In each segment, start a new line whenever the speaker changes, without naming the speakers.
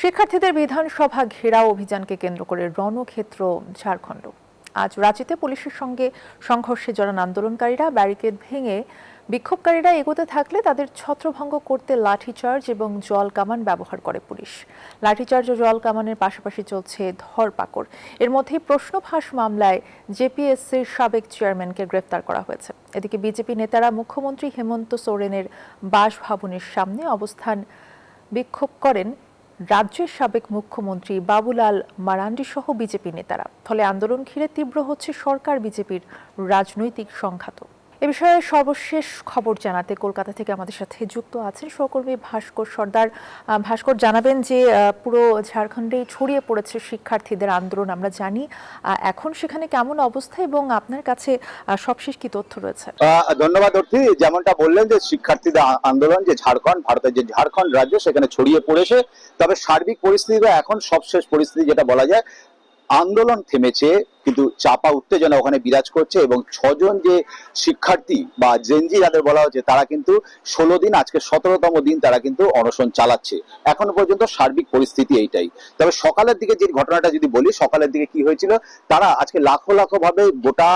শিক্ষার্থীদের বিধানসভা ঘেরাও অভিযানকে কেন্দ্র করে রণক্ষেত্র ঝাড়খণ্ড। আজ রাঁচিতে পুলিশের সঙ্গে সংঘর্ষে জড়ান আন্দোলনকারীরা। ব্যারিকেড ভেঙে বিক্ষোভকারীরা এগোতে থাকলে তাদের ছত্রভঙ্গ করতে লাঠিচার্জ এবং জল কামান ব্যবহার করে পুলিশ। লাঠিচার্জ ও জল কামানের পাশাপাশি চলছে ধরপাকড়। এর মধ্যেই প্রশ্ন ফাঁস মামলায় জেপিএসসির সাবেক চেয়ারম্যানকে গ্রেফতার করা হয়েছে। এদিকে বিজেপি নেতারা মুখ্যমন্ত্রী হেমন্ত সোরেনের বাসভবনের সামনে অবস্থান বিক্ষোভ করেন রাজ্যের সাবেক মুখ্যমন্ত্রী বাবুলাল মারান্ডি সহ বিজেপি নেতারা। ফলে আন্দোলন ঘিরে তীব্র হচ্ছে সরকার বিজেপির রাজনৈতিক সংঘাত। এ বিষয়ে সর্বশেষ খবর জানাতে কলকাতা থেকে আমাদের সাথে যুক্ত আছেন সহকর্মী ভাস্কর সর্দার। ভাস্কর, জানাবেন যে পুরো ঝাড়খণ্ডে ছড়িয়ে পড়েছে শিক্ষার্থীদের আন্দোলন, আমরা জানি। এখন সেখানে কেমন অবস্থা এবং আপনার কাছে সবশেষ কি তথ্য রয়েছে?
ধন্যবাদ অর্থী। যেমনটা বললেন যে শিক্ষার্থীদের আন্দোলন যে ঝাড়খণ্ড, ভারতের যে ঝাড়খণ্ড রাজ্য, সেখানে ছড়িয়ে পড়েছে। তবে সার্বিক পরিস্থিতিটা এখন সবশেষ পরিস্থিতি যেটা বলা যায়, আন্দোলন থেমেছে কিন্তু চাপা উত্তেজনা ওখানে বিরাজ করছে এবং 6 জন যে শিক্ষার্থী বা জেনজি যাদের বলা হচ্ছে, তারা কিন্তু 16 দিন, আজকে 17তম দিন তারা কিন্তু অনশন চালাচ্ছে। এখনো পর্যন্ত সার্বিক পরিস্থিতি এইটাই। তবে সকালের দিকে যে ঘটনাটা যদি বলি, সকালের দিকে কি হয়েছিল, তারা আজকে লাখো লাখো ভাবে গোটা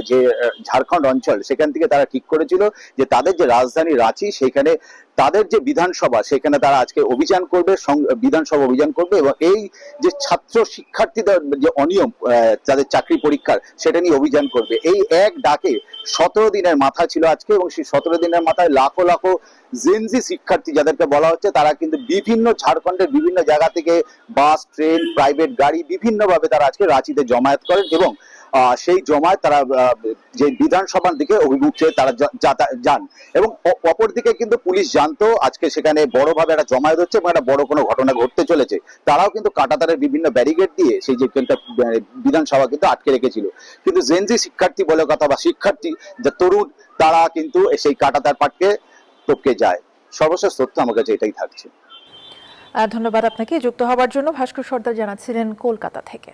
যে ঝাড়খণ্ড অঞ্চল, সেখান থেকে তারা ঠিক করেছিল যে তাদের যে রাজধানী রাঁচি, সেখানে তাদের যে বিধানসভা, সেখানে তারা আজকে অভিযান করবে, বিধানসভা অভিযান করবে এবং এই যে ছাত্র শিক্ষার্থীদের যে অনিয়ম তাদের চাকরি পরীক্ষার, সেটা নিয়ে অভিযান করবে। এই এক ডাকে 17 দিনের মাথা ছিল আজকে এবং সেই 17 দিনের মাথায় লাখো লাখো জেনজি শিক্ষার্থী যাদেরকে বলা হচ্ছে, তারা কিন্তু বিভিন্ন ঝাড়খণ্ডের বিভিন্ন জায়গা থেকে বাস, ট্রেন, প্রাইভেট গাড়ি বিভিন্নভাবে তারা আজকে রাঁচিতে জমায়েত করেন এবং সেই জমায়েত তারা যে বিধানসভার দিকে অভিমুখে তারা যান। এবং অপরদিকে কিন্তু পুলিশ জানতো আজকে সেখানে বড়ভাবে একটা জমায়েত হচ্ছে এবং একটা বড় কোনো ঘটনা ঘটতে চলেছে। তারাও কিন্তু কাঁটাতারের বিভিন্ন ব্যারিকেড দিয়ে সেই যে বিধানসভা কিন্তু আটকে রেখেছিল। কিন্তু জেনজি শিক্ষার্থী বলে কথা বা শিক্ষার্থী যে তরুণ, তারা কিন্তু সেই কাঁটাতার পাটকে টপকে যায়। সর্বশেষ তথ্য আমার কাছে এটাই থাকছে।
ধন্যবাদ আপনাকে যুক্ত হওয়ার জন্য। ভাস্কর সর্দার জানাচ্ছিলেন কলকাতা থেকে।